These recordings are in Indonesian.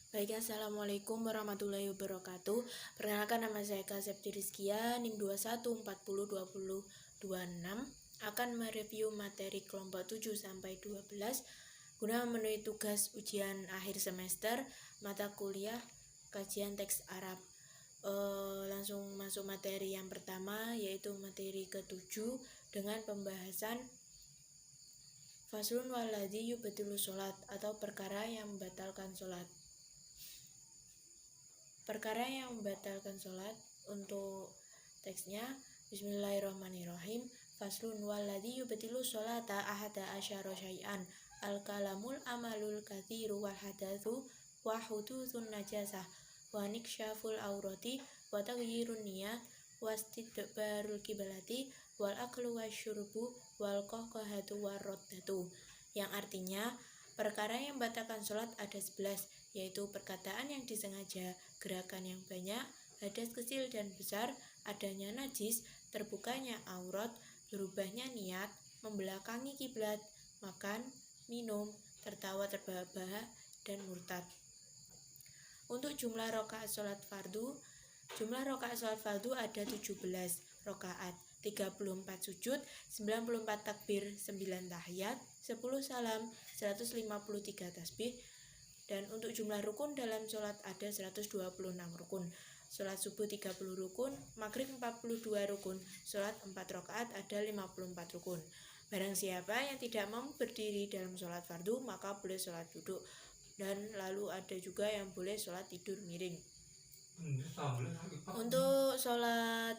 Baik, Assalamualaikum warahmatullahi wabarakatuh. Perkenalkan, nama saya Kak Septi Rizkia, NIM 21402026, akan mereview materi kelompok 7 sampai 12 guna memenuhi tugas ujian akhir semester mata kuliah kajian teks Arab. Langsung masuk materi yang pertama, yaitu materi ke-7 dengan pembahasan faslun waladhi yubtilu sholat, atau perkara yang membatalkan sholat. Perkara yang membatalkan sholat, untuk teksnya, Bismillahirrahmanirrahim. Faslun waladhi yubtilu sholata ahada asyara syai'an, al-kalamul amalul kathiru wal hadatsu wa hudutsun najasah wa niksyaful aurati wa taghyirun niyat wa istidbarul kiblati wal aklu wasyurbu wal qahqahatu warraddatu. Yang artinya, perkara yang membatalkan sholat ada 11, yaitu perkataan yang disengaja, gerakan yang banyak, hadas kecil dan besar, adanya najis, terbukanya aurat, berubahnya niat, membelakangi kiblat, makan, minum, tertawa terbahak-bahak, dan murtad. Untuk jumlah rakaat sholat fardu, ada 17 rakaat, 34 sujud, 94 takbir, 9 tahiyat, 10 salam, 153 tasbih. Dan untuk jumlah rukun dalam sholat ada 126 rukun. Sholat subuh 30 rukun, maghrib 42 rukun, sholat 4 rakaat ada 54 rukun. Barang siapa yang tidak mampu berdiri dalam sholat fardu, maka boleh sholat duduk. Dan lalu ada juga yang boleh sholat tidur miring. Untuk sholat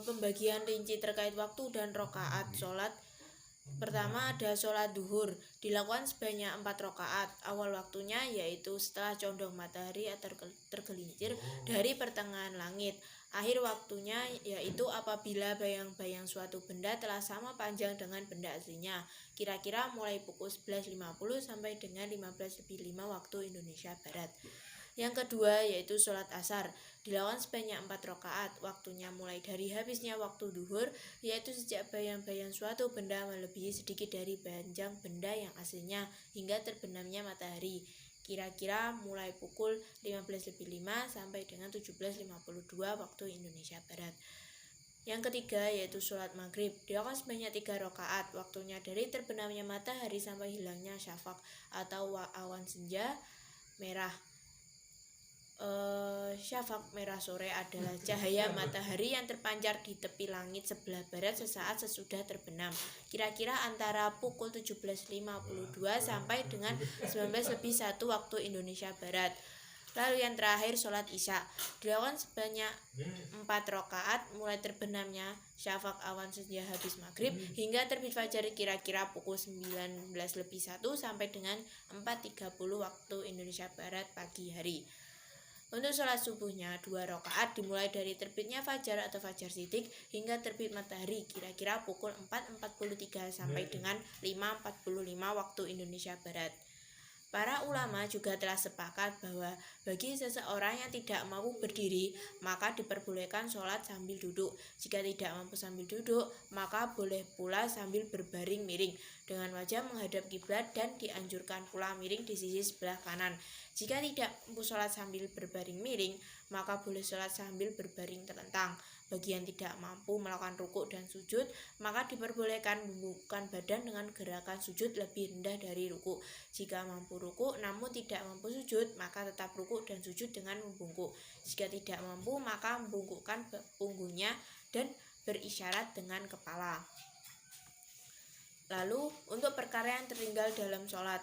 pembagian rinci terkait waktu dan rakaat sholat, pertama ada sholat duhur, dilakukan sebanyak 4 rakaat. Awal waktunya yaitu setelah condong matahari atau tergelincir dari pertengahan langit. Akhir waktunya yaitu apabila bayang-bayang suatu benda telah sama panjang dengan benda aslinya, kira-kira mulai pukul 11.50 sampai dengan 15.05 waktu Indonesia Barat. Yang kedua yaitu sholat asar, dilakukan sebanyak 4 rakaat. Waktunya mulai dari habisnya waktu duhur, yaitu sejak bayang-bayang suatu benda melebihi sedikit dari panjang benda yang aslinya hingga terbenamnya matahari, kira-kira mulai pukul 15.05 sampai dengan 17.52 waktu Indonesia Barat. Yang ketiga yaitu sholat maghrib, dilakukan sebanyak 3 rakaat. Waktunya dari terbenamnya matahari sampai hilangnya syafaq atau awan senja merah. Syafaq merah sore adalah cahaya matahari yang terpancar di tepi langit sebelah barat sesaat sesudah terbenam, kira-kira antara pukul 17.52 sampai dengan 19.01 waktu Indonesia Barat. Lalu yang terakhir sholat isya, dilakukan sebanyak 4 rakaat mulai terbenamnya syafaq awan senja habis maghrib hingga terbit fajar, kira-kira pukul 19.01 sampai dengan 4.30 waktu Indonesia Barat pagi hari. Untuk sholat subuhnya 2 rakaat, dimulai dari terbitnya fajar atau fajar sidik hingga terbit matahari, kira-kira pukul 4.43 sampai dengan 5.45 waktu Indonesia Barat. Para ulama juga telah sepakat bahwa bagi seseorang yang tidak mampu berdiri, maka diperbolehkan sholat sambil duduk. Jika tidak mampu sambil duduk, maka boleh pula sambil berbaring miring dengan wajah menghadap kiblat, dan dianjurkan pula miring di sisi sebelah kanan. Jika tidak mampu sholat sambil berbaring miring, maka boleh sholat sambil berbaring telentang. Bagi yang tidak mampu melakukan rukuk dan sujud, maka diperbolehkan membungkukkan badan dengan gerakan sujud lebih rendah dari rukuk. Jika mampu rukuk namun tidak mampu sujud, maka tetap rukuk dan sujud dengan membungkuk. Jika tidak mampu, maka membungkukkan punggungnya dan berisyarat dengan kepala. Lalu untuk perkara yang tertinggal dalam sholat,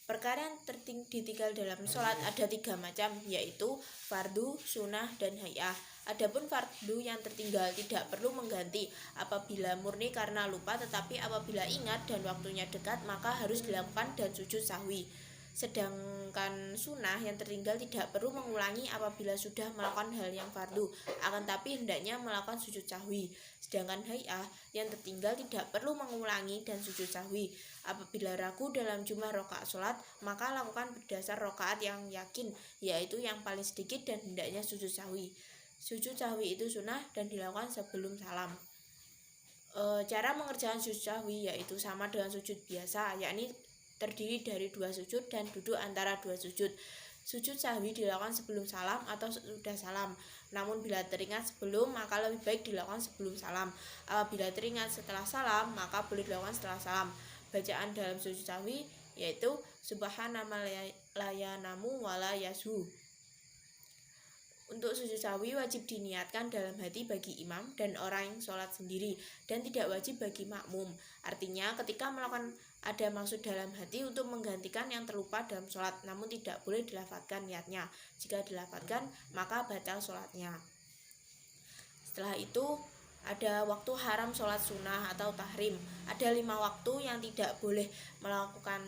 perkara yang ditinggal dalam sholat ada 3 macam, yaitu fardu, sunnah, dan hay'ah. Adapun fardu yang tertinggal tidak perlu mengganti apabila murni karena lupa, tetapi apabila ingat dan waktunya dekat maka harus dilakukan dan sujud sahwi. Sedangkan sunnah yang tertinggal tidak perlu mengulangi apabila sudah melakukan hal yang fardu, akan tapi hendaknya melakukan sujud sahwi. Sedangkan hay'ah yang tertinggal tidak perlu mengulangi dan sujud sahwi. Apabila ragu dalam jumlah rakaat sholat, maka lakukan berdasar rakaat yang yakin, yaitu yang paling sedikit, dan hendaknya sujud sahwi. Sujud sahwi itu sunnah dan dilakukan sebelum salam. Cara mengerjakan sujud sahwi yaitu sama dengan sujud biasa, yakni terdiri dari 2 sujud dan duduk antara 2 sujud. Sujud sahwi dilakukan sebelum salam atau sesudah salam. Namun bila teringat sebelum, maka lebih baik dilakukan sebelum salam. Apabila teringat setelah salam, maka boleh dilakukan setelah salam. Bacaan dalam sujud sahwi yaitu subhana la yanamu wala yashu. Untuk sujud sahwi wajib diniatkan dalam hati bagi imam dan orang yang sholat sendiri, dan tidak wajib bagi makmum. Artinya ketika melakukan ada maksud dalam hati untuk menggantikan yang terlupa dalam sholat, namun tidak boleh dilafadzkan niatnya. Jika dilafadzkan, maka batal sholatnya. Setelah itu ada waktu haram sholat sunnah atau tahrim. Ada 5 waktu yang tidak boleh melakukan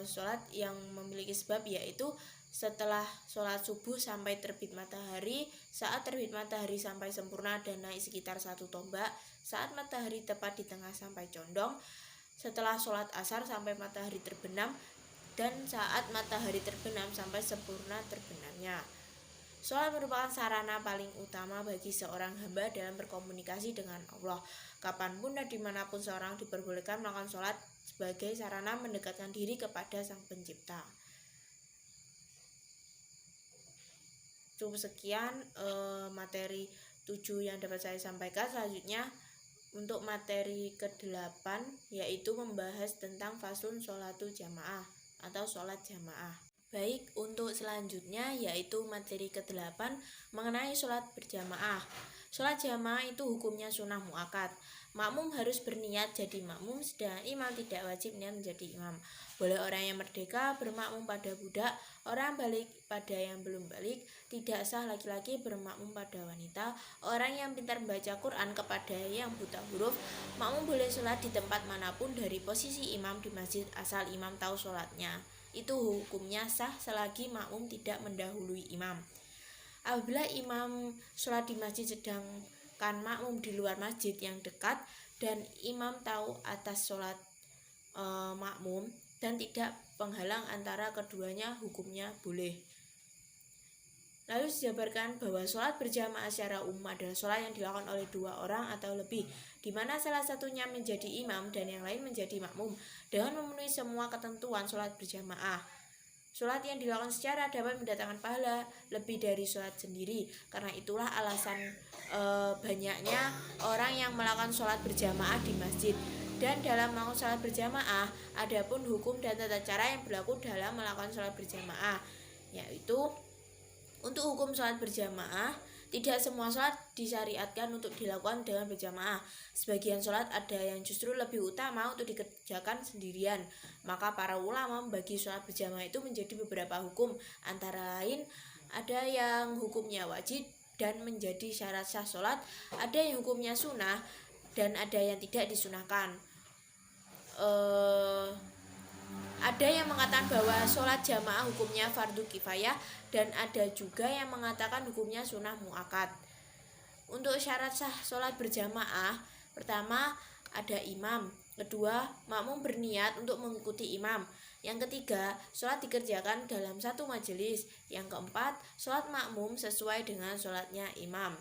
sholat yang memiliki sebab, yaitu setelah sholat subuh sampai terbit matahari, saat terbit matahari sampai sempurna dan naik sekitar 1 tombak, saat matahari tepat di tengah sampai condong, setelah sholat asar sampai matahari terbenam, dan saat matahari terbenam sampai sempurna terbenamnya. Sholat merupakan sarana paling utama bagi seorang hamba dalam berkomunikasi dengan Allah. Kapanpun dan dimanapun seorang diperbolehkan melakukan sholat sebagai sarana mendekatkan diri kepada Sang Pencipta. Cukup sekian materi 7 yang dapat saya sampaikan. Selanjutnya untuk materi ke-8 yaitu membahas tentang faslun sholatu jamaah atau sholat jamaah. Baik, untuk selanjutnya yaitu materi ke-8 mengenai sholat berjamaah. Sholat jamaah itu hukumnya sunnah muakkad. Makmum harus berniat jadi makmum, sedangkan imam tidak wajib niat menjadi imam. Boleh orang yang merdeka bermakmum pada budak, orang balik pada yang belum balik, tidak sah laki-laki bermakmum pada wanita, orang yang pintar membaca Quran kepada yang buta huruf. Makmum boleh sholat di tempat manapun dari posisi imam di masjid asal imam tahu sholatnya. Itu hukumnya sah selagi makmum tidak mendahului imam. Apabila imam sholat di masjid sedangkan makmum di luar masjid yang dekat dan imam tahu atas sholat makmum dan tidak penghalang antara keduanya, hukumnya boleh. Lalu dijabarkan bahwa sholat berjamaah secara umum adalah sholat yang dilakukan oleh 2 orang atau lebih, di mana salah satunya menjadi imam dan yang lain menjadi makmum dengan memenuhi semua ketentuan sholat berjamaah. Sholat yang dilakukan secara dapat mendatangkan pahala lebih dari sholat sendiri. Karena itulah alasan banyaknya orang yang melakukan sholat berjamaah di masjid. Dan dalam melakukan sholat berjamaah, adapun hukum dan tata cara yang berlaku dalam melakukan sholat berjamaah, yaitu untuk hukum sholat berjamaah, tidak semua sholat disyariatkan untuk dilakukan dengan berjamaah. Sebagian sholat ada yang justru lebih utama untuk dikerjakan sendirian. Maka para ulama membagi sholat berjamaah itu menjadi beberapa hukum. Antara lain, ada yang hukumnya wajib dan menjadi syarat sah sholat, ada yang hukumnya sunnah, dan ada yang tidak disunahkan. Ada yang mengatakan bahwa sholat jamaah hukumnya fardu kifayah, dan ada juga yang mengatakan hukumnya sunnah muakkad. Untuk syarat sah sholat berjamaah, pertama ada imam, kedua makmum berniat untuk mengikuti imam, yang ketiga sholat dikerjakan dalam satu majelis, yang keempat sholat makmum sesuai dengan sholatnya imam.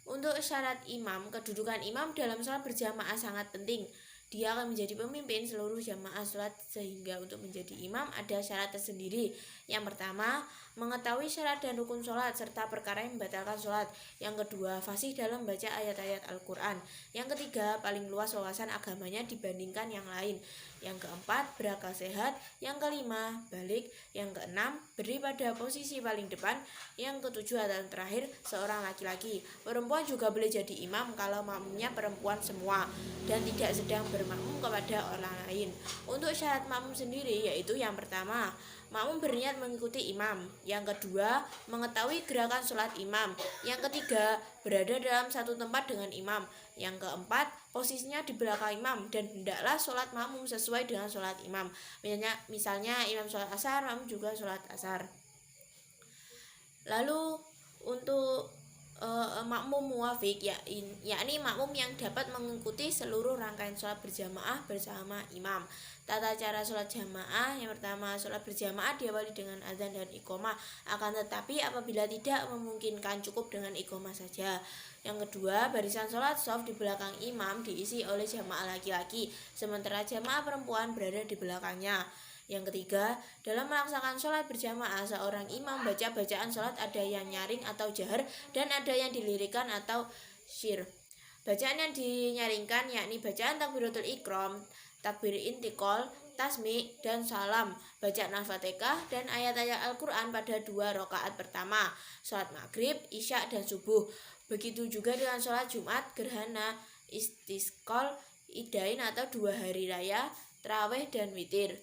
Untuk syarat imam, kedudukan imam dalam sholat berjamaah sangat penting. Dia akan menjadi pemimpin seluruh jamaah sholat, sehingga untuk menjadi imam ada syarat tersendiri. Yang pertama, mengetahui syarat dan rukun sholat serta perkara yang membatalkan sholat. Yang kedua, fasih dalam membaca ayat-ayat Al-Quran. Yang ketiga, paling luas wawasan agamanya dibandingkan yang lain. Yang keempat, berakal sehat. Yang kelima, balik. Yang keenam, berdiri pada posisi paling depan. Yang ketujuh dan terakhir, seorang laki-laki. Perempuan juga boleh jadi imam kalau makmumnya perempuan semua dan tidak sedang bermakmum kepada orang lain. Untuk syarat makmum sendiri yaitu yang pertama, makmum berniat mengikuti imam. Yang kedua, mengetahui gerakan sholat imam. Yang ketiga, berada dalam satu tempat dengan imam. Yang keempat, posisinya di belakang imam dan hendaklah sholat makmum sesuai dengan sholat imam. Misalnya imam sholat asar, makmum juga sholat asar. Lalu untuk makmum muwafiq, yakni makmum yang dapat mengikuti seluruh rangkaian sholat berjamaah bersama imam. Tata cara sholat jamaah: yang pertama, sholat berjamaah diawali dengan azan dan iqomah, akan tetapi apabila tidak memungkinkan cukup dengan iqomah saja. Yang kedua, barisan sholat shaf di belakang imam diisi oleh jamaah laki-laki, sementara jamaah perempuan berada di belakangnya. Yang ketiga, dalam melaksanakan sholat berjamaah, seorang imam baca bacaan sholat ada yang nyaring atau jahar dan ada yang dilirikan atau syir. Bacaan yang dinyaringkan yakni bacaan takbiratul ikram, takbir intikal, tasmi, dan salam, bacaan al-fatihah dan ayat-ayat Al-Quran pada 2 rakaat pertama, sholat maghrib, isya, dan subuh. Begitu juga dengan sholat Jumat, gerhana, istisqal, idain atau 2 hari raya, tarawih, dan witir.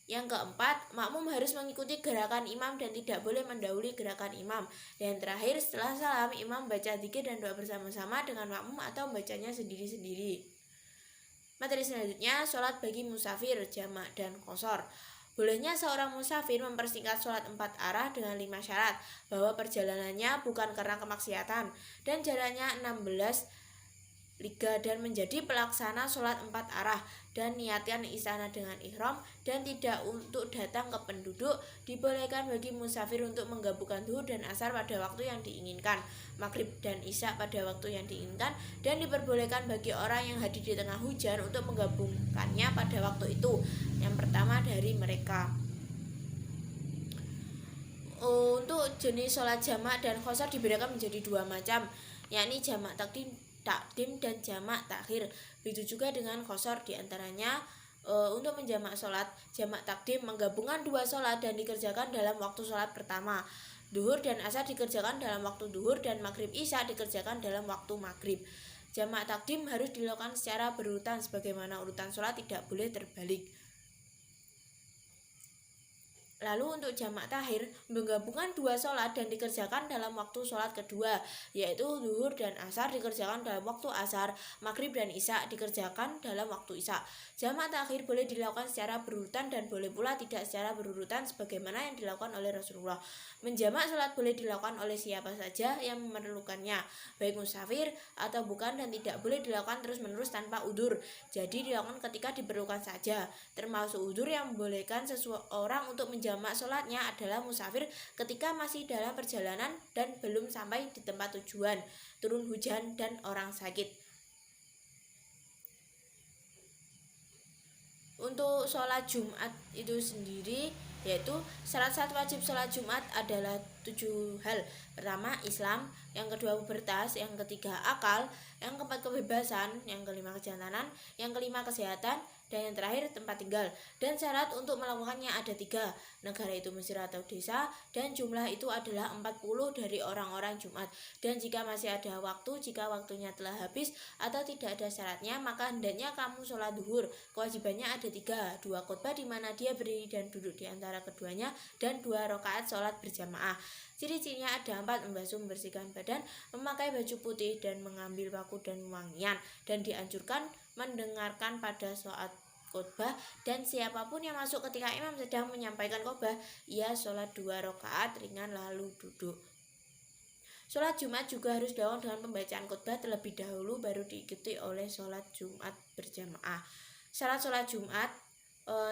Yang keempat, makmum harus mengikuti gerakan imam dan tidak boleh mendahului gerakan imam. Dan terakhir, setelah salam, imam baca dzikir dan doa bersama-sama dengan makmum atau membacanya sendiri-sendiri. Materi selanjutnya, sholat bagi musafir, jamak, dan qashar. Bolehnya seorang musafir mempersingkat sholat 4 arah dengan 5 syarat, bahwa perjalanannya bukan karena kemaksiatan dan jaraknya 16 liga dan menjadi pelaksana sholat 4 arah dan niatkan istana dengan ihram dan tidak untuk datang ke penduduk. Dibolehkan bagi musafir untuk menggabungkan zuhur dan asar pada waktu yang diinginkan, maghrib dan isya pada waktu yang diinginkan, dan diperbolehkan bagi orang yang hadir di tengah hujan untuk menggabungkannya pada waktu itu. Yang pertama dari mereka. Untuk jenis sholat jamak dan qashar dibedakan menjadi 2 macam, yakni jamak takdim dan jamak takhir. Begitu juga dengan qashar, diantaranya untuk menjamak sholat, jamak takdim menggabungkan 2 sholat dan dikerjakan dalam waktu sholat pertama. Duhur dan asar dikerjakan dalam waktu duhur dan maghrib isya dikerjakan dalam waktu maghrib. Jamak takdim harus dilakukan secara berurutan sebagaimana urutan sholat, tidak boleh terbalik. Lalu untuk jamak takhir menggabungkan 2 sholat dan dikerjakan dalam waktu sholat kedua, yaitu zuhur dan asar dikerjakan dalam waktu asar, maghrib dan isya dikerjakan dalam waktu isya. Jamak takhir boleh dilakukan secara berurutan dan boleh pula tidak secara berurutan sebagaimana yang dilakukan oleh Rasulullah. Menjamak sholat boleh dilakukan oleh siapa saja yang memerlukannya, baik musafir atau bukan, dan tidak boleh dilakukan terus-menerus tanpa udzur. Jadi dilakukan ketika diperlukan saja. Termasuk udzur yang membolehkan seseorang untuk jamak sholatnya adalah musafir ketika masih dalam perjalanan dan belum sampai di tempat tujuan, turun hujan, dan orang sakit. Untuk sholat Jumat itu sendiri, yaitu syarat wajib sholat Jumat adalah 7 hal. Pertama, Islam. Yang kedua, pubertas. Yang ketiga, akal. Yang keempat, kebebasan. Yang kelima, kejantanan. Yang kelima, kesehatan. Dan yang terakhir, tempat tinggal. Dan syarat untuk melakukannya ada 3. Negara itu Mesir atau desa, dan jumlah itu adalah 40 dari orang-orang Jumat. Dan jika masih ada waktu, jika waktunya telah habis atau tidak ada syaratnya, maka hendaknya kamu sholat duhur. Kewajibannya ada 3, 2 khutbah di mana dia berdiri dan duduk di antara keduanya, dan 2 rakaat sholat berjamaah. Ciri-cirinya ada 4, membasuh, membersihkan badan, memakai baju putih, dan mengambil paku dan wangian. Dan dianjurkan mendengarkan pada saat khutbah, dan siapapun yang masuk ketika imam sedang menyampaikan khutbah, ia sholat 2 rakaat ringan lalu duduk. Sholat Jumat juga harus dilakukan dengan pembacaan khutbah terlebih dahulu, baru diikuti oleh sholat Jumat berjamaah. Syarat sholat Jumat,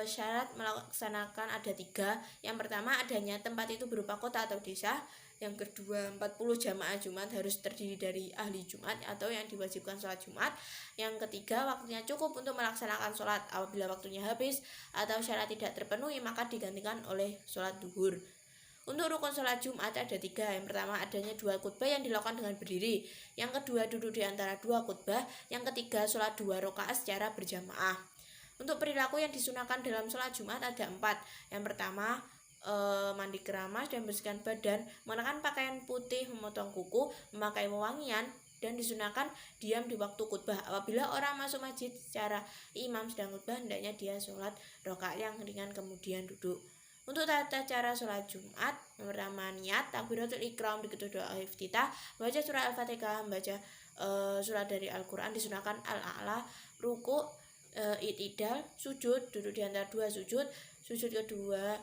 syarat melaksanakan ada 3. Yang pertama, adanya tempat itu berupa kota atau desa. Yang kedua, 40 jamaah Jumat harus terdiri dari ahli Jumat atau yang diwajibkan sholat Jumat. Yang ketiga, waktunya cukup untuk melaksanakan sholat. Apabila waktunya habis atau syarat tidak terpenuhi, maka digantikan oleh sholat duhur. Untuk rukun sholat Jumat ada 3. Yang pertama, adanya 2 khutbah yang dilakukan dengan berdiri. Yang kedua, duduk di antara 2 khutbah. Yang ketiga, sholat 2 rakaat secara berjamaah. Untuk perilaku yang disunahkan dalam sholat Jumat ada 4. Yang pertama, mandi keramas dan bersihkan badan, mengenakan pakaian putih, memotong kuku, memakai wewangian, dan disunahkan diam di waktu khutbah. Apabila orang masuk masjid secara imam sedang khutbah, hendaknya dia sholat rakaat yang ringan kemudian duduk. Untuk tata cara sholat Jumat, yang pertama, niat, takbiratul ikram, diikuti doa iftitah, baca surah al-fatihah, membaca surat dari Al-Quran, disunahkan al-a'la, ruku', i'tidal, sujud, duduk di antara 2 sujud, sujud kedua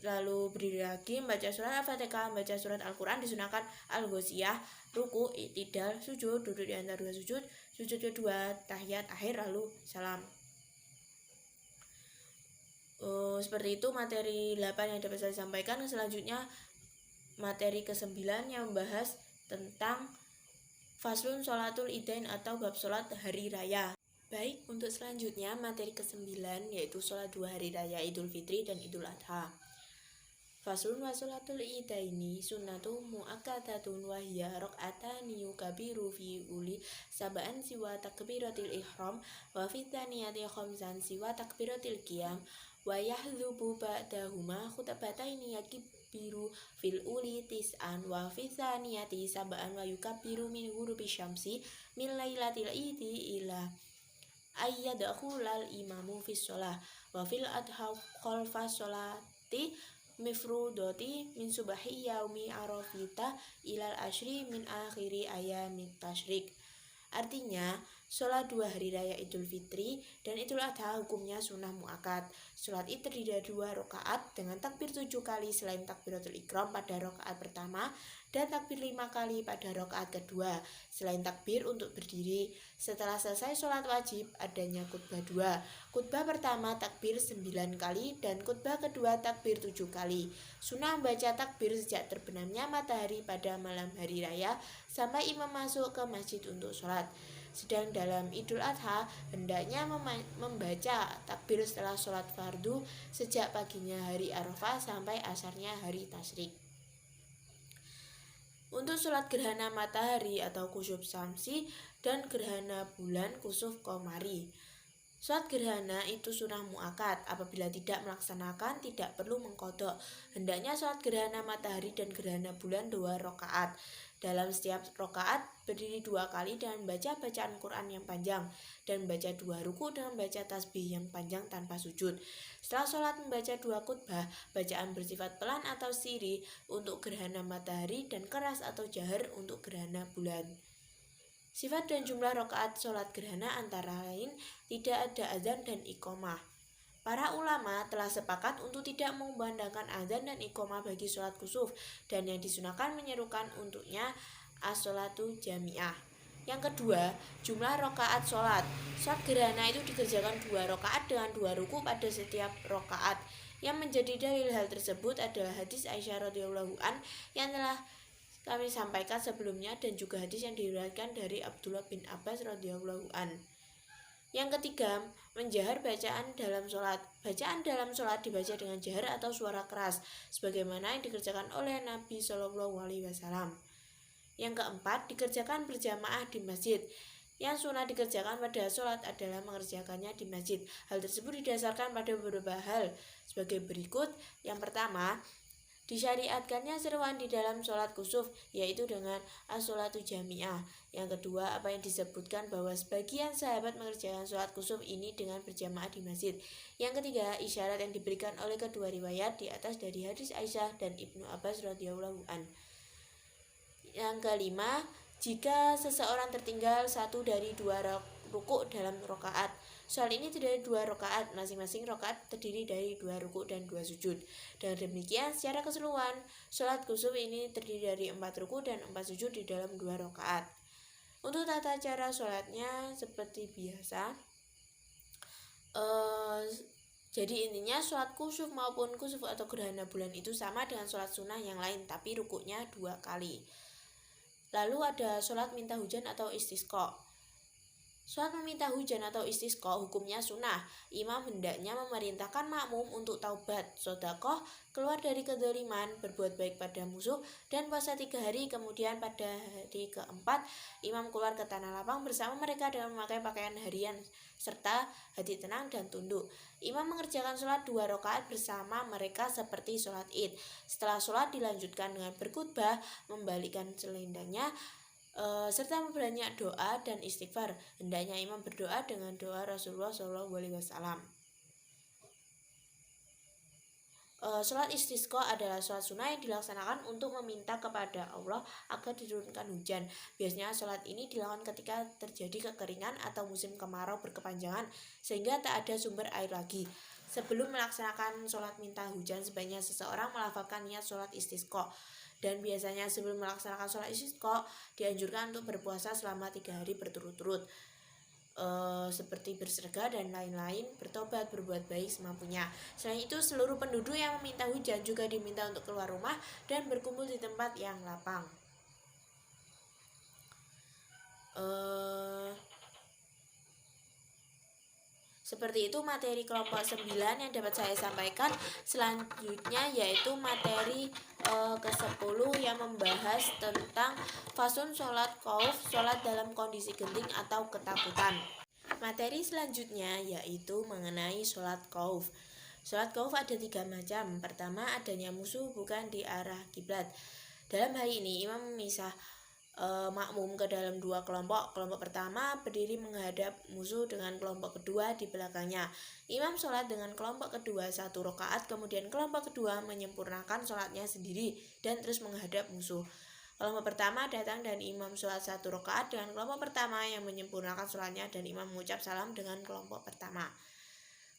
lalu berdiri lagi, membaca surat Al-Fatihah, membaca surat Al-Quran, disunahkan Al-Ghoshiyah, ruku, i'tidal, sujud, duduk di antara dua sujud, sujud kedua, tahiyat akhir, lalu salam. Seperti itu materi 8 yang dapat saya sampaikan. Selanjutnya materi ke-9 yang membahas tentang Faslun Sholatul Idain atau bab sholat hari raya. Baik, untuk selanjutnya materi ke-9 yaitu sholat 2 hari raya Idul Fitri dan Idul Adha. Faslun wa sholatul idaini sunnatu mu'akkadatun wa hiya raq'atani yukabiru fi uli sab'an siwa takbiratil ihram wa fi tsaniyati khamsan siwa takbiratil qiyam wa yahdhubu ba'dahuma khutbataini yakibiru fil uli tis'an wa fi tsaniyati sab'an wa yukabiru min ghurubi syamsi min lailatil idi ila ayyadkhulal imamu fis shalah wa fil adha khalfa sholati mifrudoti min subahi yaumi arafita ilal ashri min akhiri ayamit tasyrik. Artinya, sholat 2 hari raya Idul Fitri dan Idul Adha hukumnya sunnah muakkad. Sholat id terdiri dari 2 rakaat dengan takbir 7 kali selain takbiratul ikram pada rakaat pertama dan takbir 5 kali pada rakaat kedua selain takbir untuk berdiri. Setelah selesai sholat wajib adanya khutbah 2. Khutbah pertama takbir 9 kali dan khutbah kedua takbir 7 kali. Sunnah membaca takbir sejak terbenamnya matahari pada malam hari raya sampai imam masuk ke masjid untuk sholat. Sedang dalam Idul Adha hendaknya membaca takbir setelah sholat fardu sejak paginya hari Arafah sampai asarnya hari tasyrik. Untuk sholat gerhana matahari atau kusuf syamsi dan gerhana bulan kusuf qamari. Sholat gerhana itu sunnah muakkad. Apabila tidak melaksanakan tidak perlu mengqadha. Hendaknya sholat gerhana matahari dan gerhana bulan 2 rakaat. Dalam setiap rakaat berdiri 2 kali dan membaca bacaan Quran yang panjang dan membaca 2 ruku dengan membaca tasbih yang panjang tanpa sujud. Setelah sholat membaca 2 khutbah, bacaan bersifat pelan atau sirri untuk gerhana matahari dan keras atau jahar untuk gerhana bulan. Sifat dan jumlah rakaat sholat gerhana antara lain tidak ada azan dan iqomah. Para ulama telah sepakat untuk tidak mengumandangkan azan dan iqomah bagi sholat kusuf dan yang disunahkan menyerukan untuknya as-sholatu jami'ah. Yang kedua, jumlah rakaat sholat. Sholat gerhana itu dikerjakan 2 rakaat dengan 2 ruku pada setiap rakaat. Yang menjadi dalil hal tersebut adalah hadis Aisyah radhiyallahu an yang telah kami sampaikan sebelumnya dan juga hadis yang diriwayatkan dari Abdullah bin Abbas radhiyallahu an. Yang ketiga, menjahar bacaan dalam sholat. Bacaan dalam sholat dibaca dengan jahar atau suara keras, sebagaimana yang dikerjakan oleh Nabi Shallallahu Alaihi Wasallam. Yang keempat, dikerjakan berjamaah di masjid. Yang sunnah dikerjakan pada sholat adalah mengerjakannya di masjid. Hal tersebut didasarkan pada beberapa hal sebagai berikut. Yang pertama, disyariatkannya seruan di dalam sholat kusuf, yaitu dengan as-sholatu jami'ah. Yang kedua, apa yang disebutkan bahwa sebagian sahabat mengerjakan sholat kusuf ini dengan berjamaah di masjid. Yang ketiga, isyarat yang diberikan oleh kedua riwayat di atas dari hadis Aisyah dan Ibnu Abbas radhiyallahu an. Yang kelima, jika seseorang tertinggal 1 dari 2 rukuk dalam rakaat. Soal ini terdiri dari 2 rakaat, masing-masing rakaat terdiri dari 2 rukuk dan 2 sujud. Dengan demikian, secara keseluruhan, sholat kusuf ini terdiri dari 4 rukuk dan 4 sujud di dalam 2 rakaat. Untuk tata cara sholatnya seperti biasa. Jadi intinya sholat kusuf maupun kusuf atau gerhana bulan itu sama dengan sholat sunnah yang lain, tapi rukuknya 2 kali. Lalu ada sholat minta hujan atau istisqa. Sholat meminta hujan atau istisqa hukumnya sunnah. Imam hendaknya memerintahkan makmum untuk taubat, sedekah, keluar dari kedzaliman, berbuat baik pada musuh, dan puasa 3 hari. Kemudian pada hari keempat, imam keluar ke tanah lapang bersama mereka dengan memakai pakaian harian serta hati tenang dan tunduk. Imam mengerjakan sholat 2 rakaat bersama mereka seperti sholat id. Setelah sholat dilanjutkan dengan berkhutbah, membalikkan selendangnya, serta memperbanyak doa dan istighfar. Hendaknya imam berdoa dengan doa Rasulullah SAW. Sholat istisqa adalah sholat sunnah yang dilaksanakan untuk meminta kepada Allah agar diturunkan hujan. Biasanya sholat ini dilakukan ketika terjadi kekeringan atau musim kemarau berkepanjangan sehingga tak ada sumber air lagi. Sebelum melaksanakan sholat minta hujan, sebaiknya seseorang melafalkan niat sholat istisqa. Dan biasanya sebelum melaksanakan sholat istisqa, dianjurkan untuk berpuasa selama 3 hari berturut-turut, seperti bersedekah dan lain-lain, bertobat, berbuat baik semampunya. Selain itu, seluruh penduduk yang meminta hujan juga diminta untuk keluar rumah dan berkumpul di tempat yang lapang. Seperti itu materi kelompok 9 yang dapat saya sampaikan. Selanjutnya yaitu materi ke-10 yang membahas tentang fasun sholat khauf, sholat dalam kondisi genting atau ketakutan. Materi selanjutnya yaitu mengenai sholat khauf. Sholat khauf ada 3 macam. Pertama, adanya musuh bukan di arah kiblat. Dalam hal ini imam memisah makmum ke dalam 2 kelompok. Kelompok pertama berdiri menghadap musuh dengan kelompok kedua di belakangnya. Imam sholat dengan kelompok kedua 1 rakaat, kemudian kelompok kedua menyempurnakan sholatnya sendiri dan terus menghadap musuh. Kelompok pertama datang dan imam sholat 1 rakaat dengan kelompok pertama yang menyempurnakan sholatnya dan imam mengucap salam dengan kelompok pertama.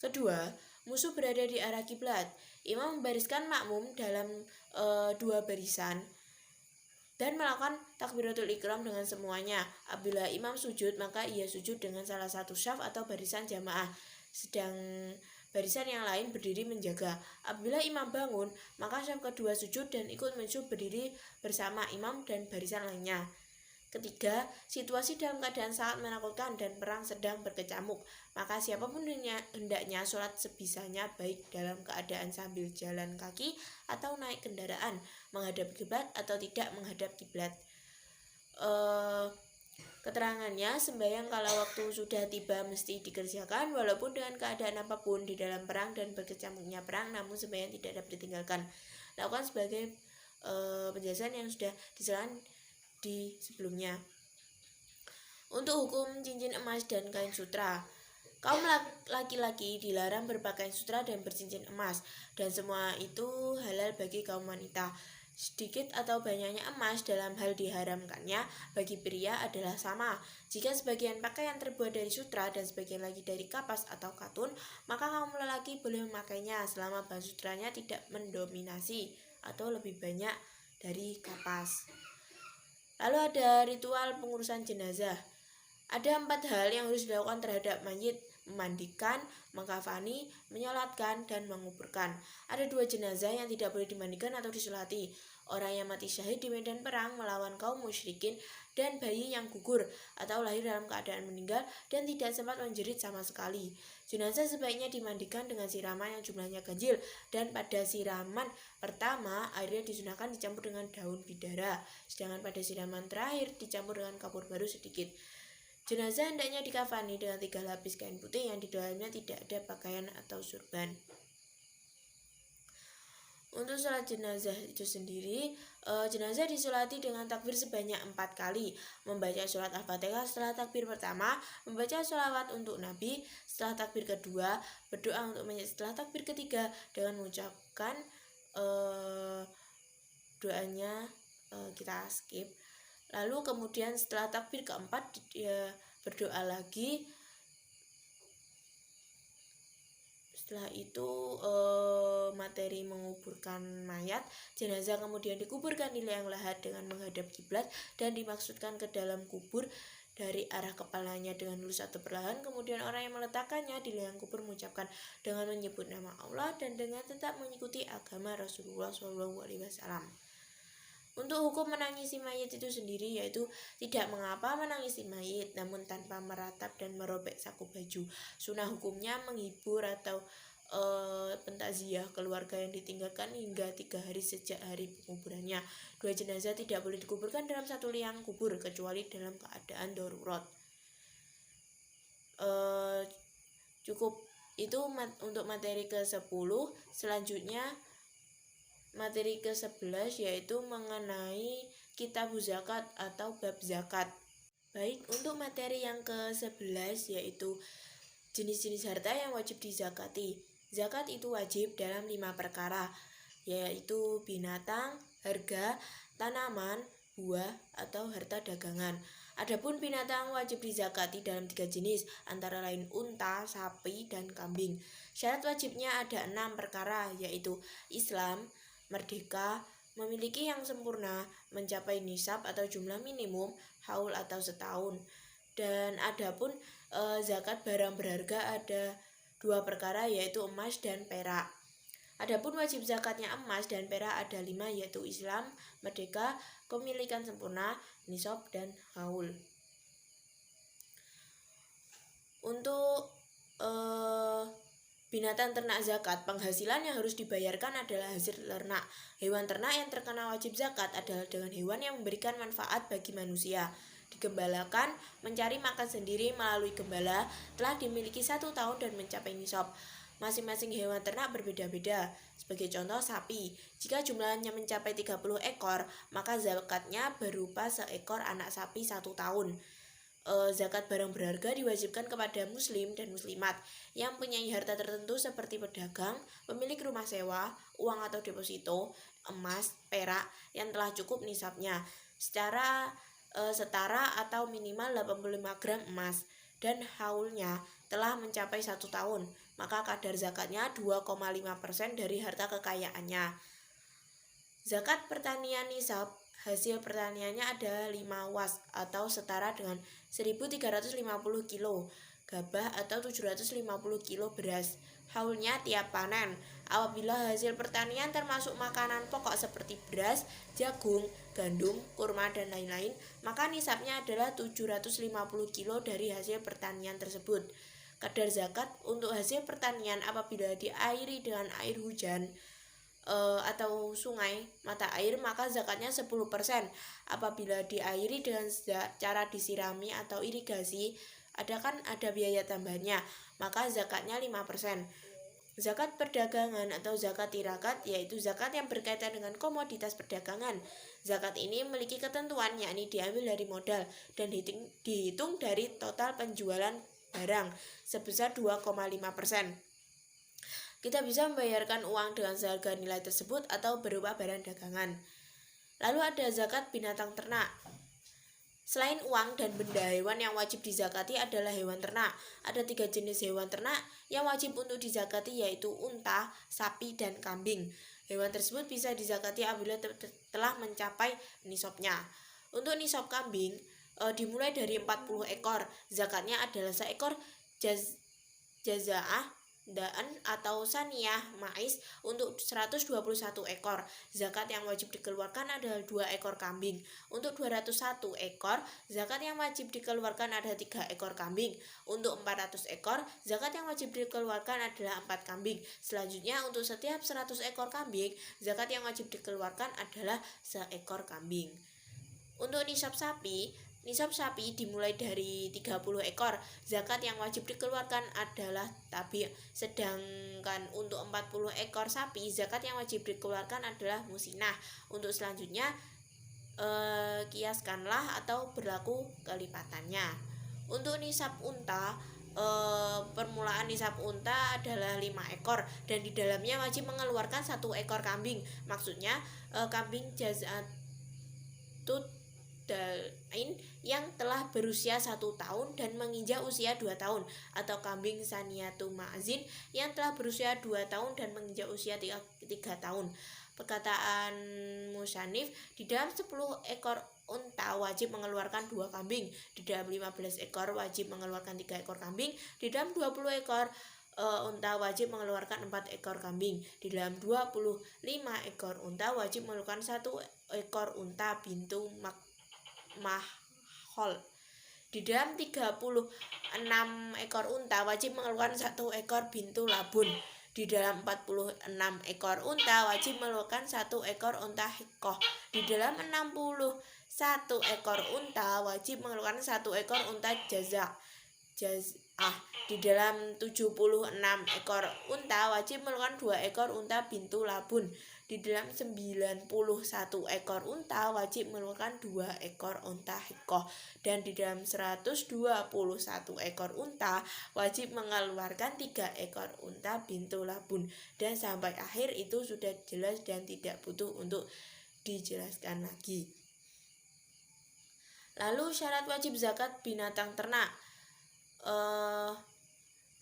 Kedua, musuh berada di arah kiblat. Imam membariskan makmum dalam 2 barisan dan melakukan takbiratul ikram dengan semuanya. Apabila imam sujud, maka ia sujud dengan salah satu syaf atau barisan jamaah, sedang barisan yang lain berdiri menjaga. Apabila imam bangun, maka syaf kedua sujud dan ikut mensyuh berdiri bersama imam dan barisan lainnya. Ketiga, situasi dalam keadaan sangat menakutkan dan perang sedang berkecamuk, maka siapapun hendaknya sholat sebisanya, baik dalam keadaan sambil jalan kaki atau naik kendaraan, menghadap kiblat atau tidak menghadap kiblat. Keterangannya, sembahyang kala waktu sudah tiba mesti dikerjakan walaupun dengan keadaan apapun di dalam perang dan berkecamuknya perang, namun sembahyang tidak dapat ditinggalkan. Lakukan sebagai penjelasan yang sudah dijelaskan di sebelumnya. Untuk hukum cincin emas dan kain sutra, kaum laki-laki dilarang berpakaian sutra dan bercincin emas, dan semua itu halal bagi kaum wanita. Sedikit atau banyaknya emas dalam hal diharamkannya bagi pria adalah sama. Jika sebagian pakaian terbuat dari sutra dan sebagian lagi dari kapas atau katun, maka kaum lelaki boleh memakainya selama bahan sutranya tidak mendominasi atau lebih banyak dari kapas. Lalu ada ritual pengurusan jenazah. Ada 4 hal yang harus dilakukan terhadap mayit: memandikan, mengkafani, menyolatkan, dan menguburkan. Ada 2 jenazah yang tidak boleh dimandikan atau disolati: orang yang mati syahid di medan perang melawan kaum musyrikin, dan bayi yang gugur atau lahir dalam keadaan meninggal dan tidak sempat menjerit sama sekali. Jenazah sebaiknya dimandikan dengan siraman yang jumlahnya ganjil, dan pada siraman pertama airnya disunahkan dicampur dengan daun bidara, sedangkan pada siraman terakhir dicampur dengan kapur baru sedikit. Jenazah hendaknya dikafani dengan 3 lapis kain putih yang di dalamnya tidak ada pakaian atau surban. Untuk sholat jenazah itu sendiri, jenazah disolati dengan takbir sebanyak 4 kali, membaca surat Al-Fatihah setelah takbir pertama, membaca sholawat untuk Nabi setelah takbir kedua, berdoa untuk mayit setelah takbir ketiga dengan mengucapkan doanya, kita skip. Lalu kemudian setelah takbir keempat dia berdoa lagi. Setelah itu materi menguburkan mayat, jenazah kemudian dikuburkan di liang lahat dengan menghadap kiblat dan dimaksudkan ke dalam kubur dari arah kepalanya dengan lurus atau perlahan. Kemudian orang yang meletakkannya di liang kubur mengucapkan dengan menyebut nama Allah dan dengan tetap mengikuti agama Rasulullah SAW. Untuk hukum menangisi mayit itu sendiri, yaitu tidak mengapa menangisi mayit namun tanpa meratap dan merobek saku baju. Sunnah hukumnya menghibur atau pentakziah keluarga yang ditinggalkan hingga 3 hari sejak hari penguburannya. 2 jenazah tidak boleh dikuburkan dalam satu liang kubur kecuali dalam keadaan darurat. Cukup itu untuk materi ke-10. Selanjutnya materi ke-11 yaitu mengenai kitab zakat atau bab zakat. Baik, untuk materi yang ke-11 yaitu jenis-jenis harta yang wajib dizakati. Zakat itu wajib dalam 5 perkara, yaitu binatang, harga, tanaman, buah, atau harta dagangan. Adapun binatang wajib dizakati dalam 3 jenis, antara lain unta, sapi, dan kambing. Syarat wajibnya ada 6 perkara, yaitu Islam, merdeka, memiliki yang sempurna, mencapai nisab atau jumlah minimum, haul atau setahun. Dan adapun zakat barang berharga ada 2 perkara, yaitu emas dan perak. Adapun wajib zakatnya emas dan perak ada 5, yaitu Islam, merdeka, kepemilikan sempurna, nisab, dan haul. Untuk binatang ternak zakat, penghasilan yang harus dibayarkan adalah hasil ternak. Hewan ternak yang terkena wajib zakat adalah dengan hewan yang memberikan manfaat bagi manusia. Digembalakan, mencari makan sendiri melalui gembala, telah dimiliki 1 tahun dan mencapai nisab. Masing-masing hewan ternak berbeda-beda. Sebagai contoh, sapi. Jika jumlahnya mencapai 30 ekor, maka zakatnya berupa seekor anak sapi 1 tahun. Zakat barang berharga diwajibkan kepada muslim dan muslimat yang mempunyai harta tertentu seperti pedagang, pemilik rumah sewa, uang atau deposito, emas, perak yang telah cukup nisabnya secara setara atau minimal 85 gram emas dan haulnya telah mencapai 1 tahun, maka kadar zakatnya 2,5% dari harta kekayaannya. Zakat pertanian nisab, hasil pertaniannya ada 5 was atau setara dengan 1350 kilo gabah atau 750 kilo beras. Haulnya tiap panen. Apabila hasil pertanian termasuk makanan pokok seperti beras, jagung, gandum, kurma, dan lain-lain, maka nisabnya adalah 750 kilo dari hasil pertanian tersebut. Kadar zakat untuk hasil pertanian apabila diairi dengan air hujan atau sungai mata air, maka zakatnya 10%. Apabila diairi dengan cara disirami atau irigasi, ada biaya tambahnya, maka zakatnya 5%. Zakat perdagangan atau zakat tirakat, yaitu zakat yang berkaitan dengan komoditas perdagangan. Zakat ini memiliki ketentuan, yakni diambil dari modal dan dihitung dari total penjualan barang sebesar 2,5%. Kita bisa membayarkan uang dengan seharga nilai tersebut atau berupa barang dagangan. Lalu ada zakat binatang ternak. Selain uang dan benda, hewan yang wajib dizakati adalah hewan ternak. Ada 3 jenis hewan ternak yang wajib untuk dizakati, yaitu unta, sapi, dan kambing. Hewan tersebut bisa dizakati apabila telah mencapai nisabnya. Untuk nisab kambing dimulai dari 40 ekor. Zakatnya adalah seekor jazaah daan atau saniyah mais untuk 121 ekor. Zakat yang wajib dikeluarkan adalah 2 ekor kambing. Untuk 201 ekor, zakat yang wajib dikeluarkan adalah 3 ekor kambing. Untuk 400 ekor, zakat yang wajib dikeluarkan adalah 4 kambing. Selanjutnya, untuk setiap 100 ekor kambing, zakat yang wajib dikeluarkan adalah seekor kambing. Untuk nisab sapi dimulai dari 30 ekor. Zakat yang wajib dikeluarkan adalah tabi'. Sedangkan untuk 40 ekor sapi, zakat yang wajib dikeluarkan adalah musinah. Untuk selanjutnya kiaskanlah atau berlaku kelipatannya. Untuk nisab unta, permulaan nisab unta adalah 5 ekor dan di dalamnya wajib mengeluarkan 1 ekor kambing. Maksudnya kambing jazatut dain yang telah berusia 1 tahun dan menginjak usia 2 tahun, atau kambing saniyatu ma'zin yang telah berusia 2 tahun dan menginjak usia 3 tahun. Perkataan musannif, di dalam 10 ekor unta wajib mengeluarkan 2 kambing, di dalam 15 ekor wajib mengeluarkan 3 ekor kambing, di dalam 20 ekor unta wajib mengeluarkan 4 ekor kambing, di dalam 25 ekor unta wajib mengeluarkan 1 ekor unta bintu mahol. Di dalam 36 ekor unta wajib mengeluarkan 1 ekor bintu labun. Di dalam 46 ekor unta wajib mengeluarkan 1 ekor unta hikoh. Di dalam 61 ekor unta wajib mengeluarkan 1 ekor unta jazah. Di dalam 76 ekor unta wajib mengeluarkan 2 ekor unta bintu labun. Di dalam 91 ekor unta wajib mengeluarkan 2 ekor unta hikoh. Dan di dalam 121 ekor unta wajib mengeluarkan 3 ekor unta bintu labun. Dan sampai akhir itu sudah jelas dan tidak butuh untuk dijelaskan lagi. Lalu syarat wajib zakat binatang ternak.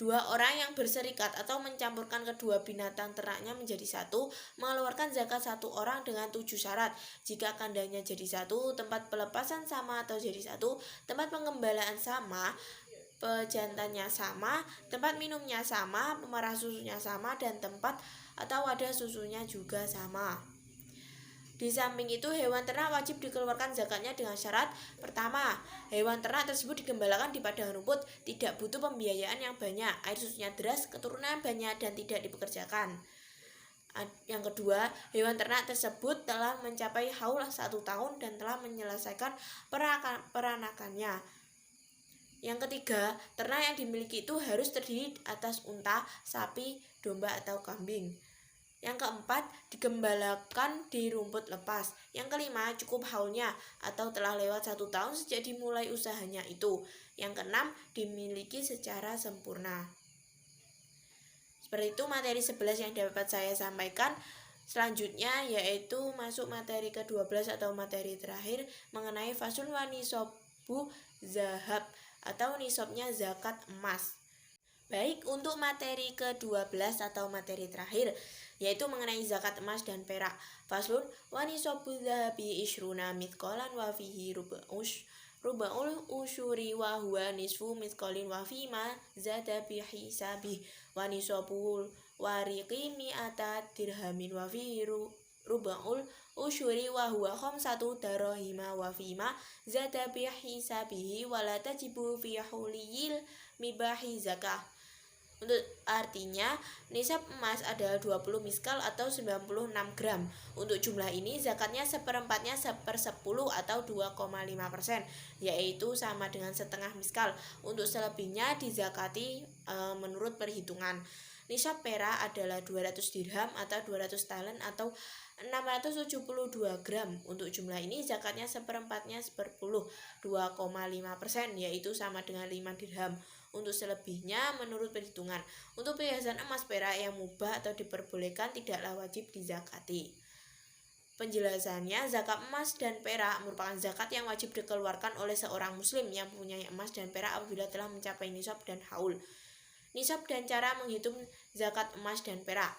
Dua orang yang berserikat atau mencampurkan kedua binatang ternaknya menjadi satu mengeluarkan zakat satu orang dengan 7 syarat. Jika kandangnya jadi satu, tempat pelepasan sama atau jadi satu, tempat pengembalaan sama, pejantannya sama, tempat minumnya sama, pemerah susunya sama, dan tempat atau wadah susunya juga sama. Di samping itu, hewan ternak wajib dikeluarkan zakatnya dengan syarat. Pertama, hewan ternak tersebut digembalakan di padang rumput, tidak butuh pembiayaan yang banyak, air susunya deras, keturunan banyak, dan tidak dipekerjakan. Yang kedua, hewan ternak tersebut telah mencapai haul 1 tahun dan telah menyelesaikan peranakannya. Yang ketiga, ternak yang dimiliki itu harus terdiri atas unta, sapi, domba, atau kambing. Yang keempat, digembalakan di rumput lepas. Yang kelima, cukup haulnya atau telah lewat 1 tahun sejak dimulai usahanya itu. Yang keenam, dimiliki secara sempurna. Seperti itu materi 11 yang dapat saya sampaikan. Selanjutnya yaitu masuk materi ke-12 atau materi terakhir mengenai fasul wa nisobu zahab atau nisabnya zakat emas. Baik, untuk materi ke-12 atau materi terakhir yaitu mengenai zakat emas dan perak. Faslun wa nisabu dzahabi ishruna mithqalan wa fihi ruba'ul usyuri wa huwa nisfu mithqalin wa fi ma zada bi hisabih wa nisabul wariqi mi'ata dirhamin wa fihi ruba'ul usyuri wa huwa khamsatu darahima wa fi ma zada bi hisabihi wa la tajibu fi huliyil mibahi zakah. Untuk artinya, nisab emas adalah 20 miskal atau 96 gram. Untuk jumlah ini, zakatnya seperempatnya 1/10 atau 2,5%, yaitu sama dengan setengah miskal. Untuk selebihnya dizakati menurut perhitungan. Nisab perak adalah 200 dirham atau 200 talen atau 672 gram. Untuk jumlah ini, zakatnya seperempatnya 2,5%, yaitu sama dengan 5 dirham. Untuk selebihnya menurut perhitungan. Untuk perhiasan emas perak yang mubah atau diperbolehkan tidaklah wajib dizakati. Penjelasannya, zakat emas dan perak merupakan zakat yang wajib dikeluarkan oleh seorang muslim yang mempunyai emas dan perak apabila telah mencapai nisab dan haul. Nisab dan cara menghitung zakat emas dan perak.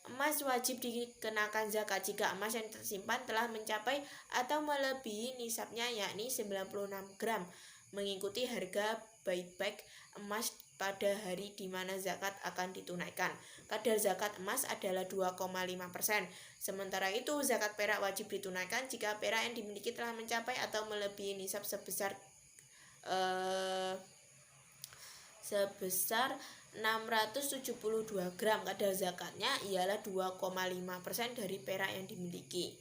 Emas wajib dikenakan zakat jika emas yang tersimpan telah mencapai atau melebihi nisabnya, yakni 96 gram, mengikuti harga buyback emas pada hari di mana zakat akan ditunaikan. Kadar zakat emas adalah 2,5%. Sementara itu, zakat perak wajib ditunaikan jika perak yang dimiliki telah mencapai atau melebihi nisab sebesar 672 gram. Kadar zakatnya ialah 2,5% dari perak yang dimiliki.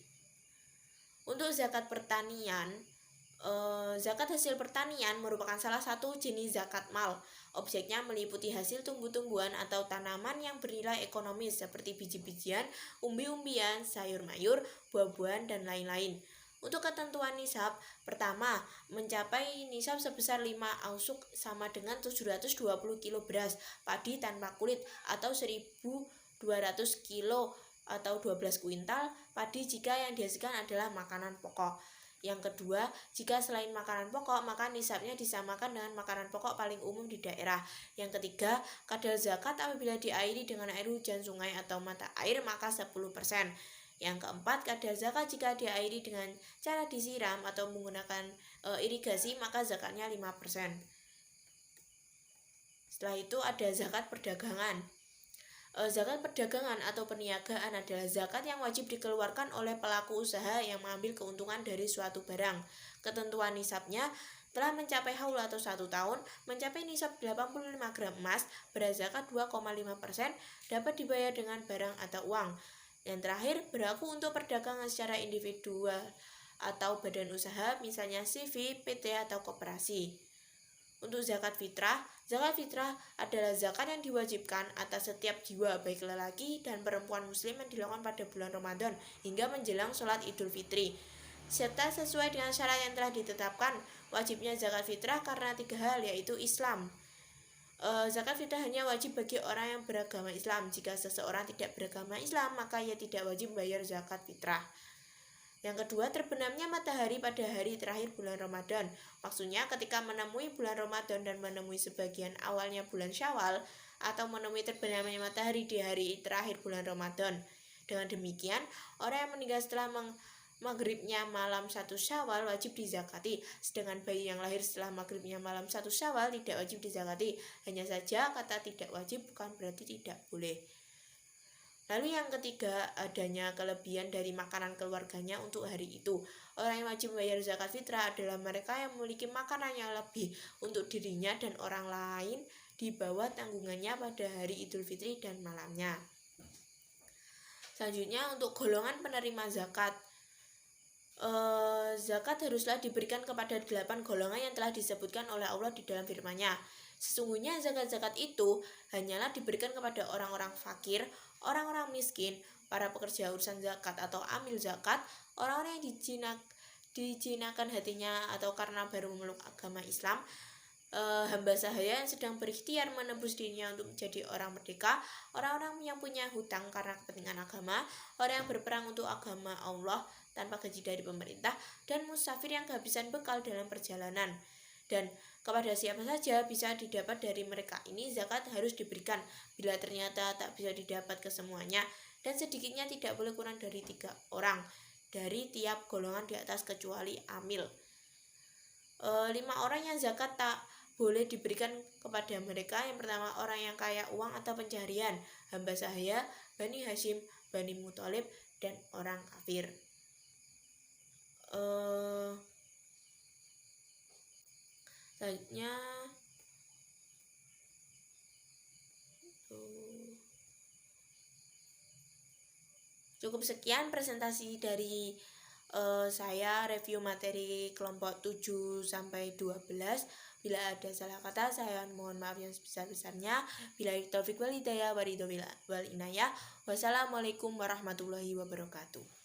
Untuk zakat pertanian, zakat hasil pertanian merupakan salah satu jenis zakat mal. Objeknya meliputi hasil tumbuh-tumbuhan atau tanaman yang bernilai ekonomis seperti biji-bijian, umbi-umbian, sayur mayur, buah-buahan, dan lain-lain. Untuk ketentuan nisab, pertama, mencapai nisab sebesar 5 ausuk sama dengan 720 kilo beras padi tanpa kulit atau 1.200 kilo atau 12 kuintal padi jika yang dihasilkan adalah makanan pokok. Yang kedua, jika selain makanan pokok, maka nisabnya disamakan dengan makanan pokok paling umum di daerah. Yang ketiga, kadar zakat apabila diairi dengan air hujan sungai atau mata air maka 10%. Yang keempat, kadar zakat jika diairi dengan cara disiram atau menggunakan irigasi maka zakatnya 5%. Setelah itu ada zakat perdagangan. Zakat perdagangan atau perniagaan adalah zakat yang wajib dikeluarkan oleh pelaku usaha yang mengambil keuntungan dari suatu barang. Ketentuan nisabnya telah mencapai haul atau 1 tahun, mencapai nisab 85 gram emas, beras zakat 2,5%, dapat dibayar dengan barang atau uang. Yang terakhir, berlaku untuk perdagangan secara individual atau badan usaha, misalnya CV, PT, atau koperasi. Untuk zakat fitrah adalah zakat yang diwajibkan atas setiap jiwa baik lelaki dan perempuan muslim yang dilakukan pada bulan Ramadan hingga menjelang sholat Idul Fitri, serta sesuai dengan syarat yang telah ditetapkan. Wajibnya zakat fitrah karena 3 hal, yaitu Islam. Zakat fitrah hanya wajib bagi orang yang beragama Islam. Jika seseorang tidak beragama Islam, maka ia tidak wajib membayar zakat fitrah. Yang kedua, terbenamnya matahari pada hari terakhir bulan Ramadan. Maksudnya ketika menemui bulan Ramadan dan menemui sebagian awalnya bulan Syawal, atau menemui terbenamnya matahari di hari terakhir bulan Ramadan. Dengan demikian, orang yang meninggal setelah maghribnya malam 1 Syawal wajib dizakati, sedangkan bayi yang lahir setelah maghribnya malam 1 Syawal tidak wajib dizakati. Hanya saja kata tidak wajib bukan berarti tidak boleh. Lalu yang ketiga, adanya kelebihan dari makanan keluarganya untuk hari itu. Orang yang wajib membayar zakat fitrah adalah mereka yang memiliki makanan yang lebih untuk dirinya dan orang lain di bawah tanggungannya pada hari Idul Fitri dan malamnya. Selanjutnya, untuk golongan penerima zakat. Zakat haruslah diberikan kepada 8 golongan yang telah disebutkan oleh Allah di dalam firman-Nya. Sesungguhnya zakat-zakat itu hanyalah diberikan kepada orang-orang fakir, orang-orang miskin, para pekerja urusan zakat atau amil zakat, orang-orang yang dijinakan hatinya atau karena baru memeluk agama Islam, hamba sahaya yang sedang berikhtiar menebus dirinya untuk menjadi orang merdeka, orang-orang yang punya hutang karena kepentingan agama, orang yang berperang untuk agama Allah tanpa gaji dari pemerintah, dan musafir yang kehabisan bekal dalam perjalanan. Dan kepada siapa saja bisa didapat dari mereka ini zakat harus diberikan bila ternyata tak bisa didapat kesemuanya, dan sedikitnya tidak boleh kurang dari 3 orang dari tiap golongan di atas kecuali amil. 5 orang yang zakat tak boleh diberikan kepada mereka. Yang pertama, orang yang kaya uang atau pencarian, hamba sahaya, Bani Hashim, Bani Muthalib, dan orang kafir. Selanjutnya cukup sekian presentasi dari saya review materi kelompok 7 sampai 12. Bila ada salah kata saya mohon maaf yang sebesar-besarnya. Bila taufik wal hidayah wal inayah. Wassalamualaikum warahmatullahi wabarakatuh.